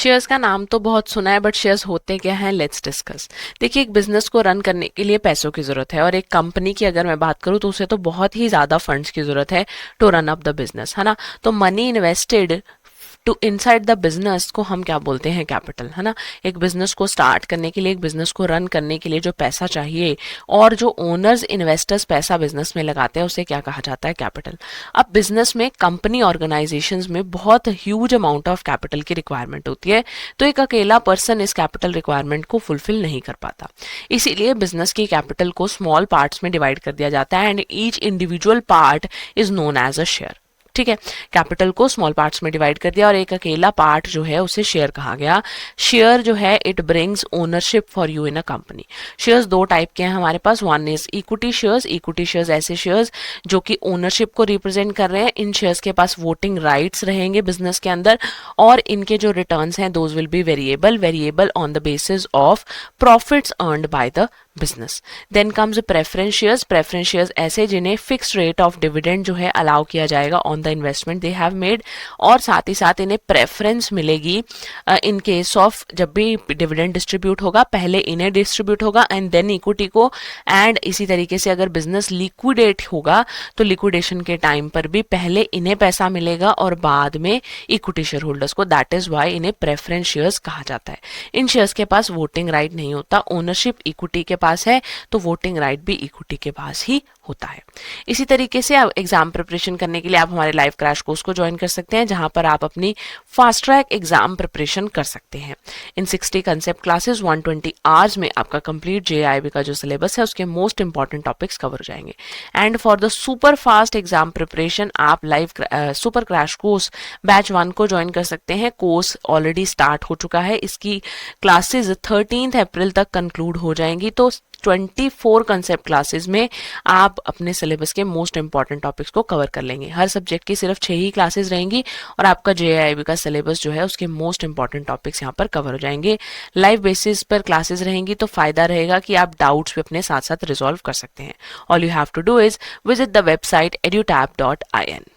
Shares का नाम तो बहुत सुना है, बट शेयर्स होते क्या हैं, लेट्स डिस्कस। देखिए, एक बिजनेस को रन करने के लिए पैसों की जरूरत है, और एक कंपनी की अगर मैं बात करूं तो उसे तो बहुत ही ज्यादा फंड्स की जरूरत है to run up the business, है ना। तो money invested to inside the business को हम क्या बोलते हैं, कैपिटल, है ना। एक बिजनेस को स्टार्ट करने के लिए, एक बिजनेस को रन करने के लिए जो पैसा चाहिए और जो ओनर्स इन्वेस्टर्स पैसा बिजनेस में लगाते हैं उसे क्या कहा जाता है, कैपिटल। अब बिजनेस में, कंपनी ऑर्गेनाइजेशंस में बहुत ह्यूज अमाउंट ऑफ कैपिटल की रिक्वायरमेंट होती है, तो एक अकेला पर्सन इस कैपिटल रिक्वायरमेंट को फुलफिल नहीं कर पाता। इसीलिए बिजनेस की कैपिटल को स्मॉल पार्ट्स में डिवाइड कर दिया जाता है and each individual part is known as a share. ठीक है, कैपिटल को स्मॉल पार्ट्स में डिवाइड कर दिया और एक अकेला पार्ट जो है उसे शेयर कहा गया। शेयर जो है it brings ownership for you in a company. Shares दो टाइप के हैं हमारे पास, one is equity shares. Equity shares ऐसे शेयर्स जो कि ओनरशिप को रिप्रेजेंट कर रहे हैं। इन शेयर्स के पास वोटिंग राइट्स रहेंगे बिजनेस के अंदर, और इनके जो रिटर्न्स हैं those will be variable on the basis of profits earned by the business. Then comes preference shares. Preference shares ऐसे जिन्हें फिक्स रेट ऑफ डिविडेंड जो है अलाउ किया जाएगा on the investment they have made, और साथ ही साथ इन्हें प्रेफरेंस मिलेगी इन केस ऑफ जब भी डिविडेंड डिस्ट्रीब्यूट होगा, पहले इन्हें डिस्ट्रीब्यूट होगा एंड देन इक्विटी को। एंड इसी तरीके से अगर बिजनेस लिक्विडेट होगा तो लिक्विडेशन के टाइम पर भी पहले इन्हें पैसा मिलेगा और बाद में इक्विटी शेयर होल्डर्स को। दैट इज वाई इन्हें प्रेफरेंस शेयर्स कहा जाता है। इन शेयर्स के पास वोटिंग राइट नहीं होता, ओनरशिप इक्विटी के पास है तो वोटिंग राइट भी इक्विटी के पास ही होता है। इसी तरीके से एग्जाम प्रिपरेशन करने के लिए आप हमारे लाइव क्रैश कोर्स को ज्वाइन कर सकते हैं, जहां पर आप अपनी फास्ट ट्रैक एग्जाम प्रिपरेशन कर सकते हैं। इन 60 कंसेप्ट क्लासेस 120 आवर्स में आपका कंप्लीट जेआईबी का जो सिलेबस है उसके मोस्ट इंपॉर्टेंट टॉपिक्स कवर हो जाएंगे। And for the super fast exam preparation आप live super crash course batch 1 को ज्वाइन कर सकते हैं। कोर्स ऑलरेडी स्टार्ट हो चुका है, इसकी क्लासेस 13 अप्रैल तक कंक्लूड हो जाएंगी। तो 24 कंसेप्ट क्लासेस में आप अपने सिलेबस के मोस्ट इंपॉर्टेंट टॉपिक्स को कवर कर लेंगे। हर सब्जेक्ट की सिर्फ 6 ही क्लासेस रहेंगी और आपका जेआईबी का सिलेबस जो है उसके मोस्ट इंपॉर्टेंट टॉपिक्स यहाँ पर कवर हो जाएंगे। लाइव बेसिस पर क्लासेस रहेंगी तो फायदा रहेगा कि आप डाउट्स भी अपने साथ साथ रिजॉल्व कर सकते हैं। All you have to do is visit the website edutab.in।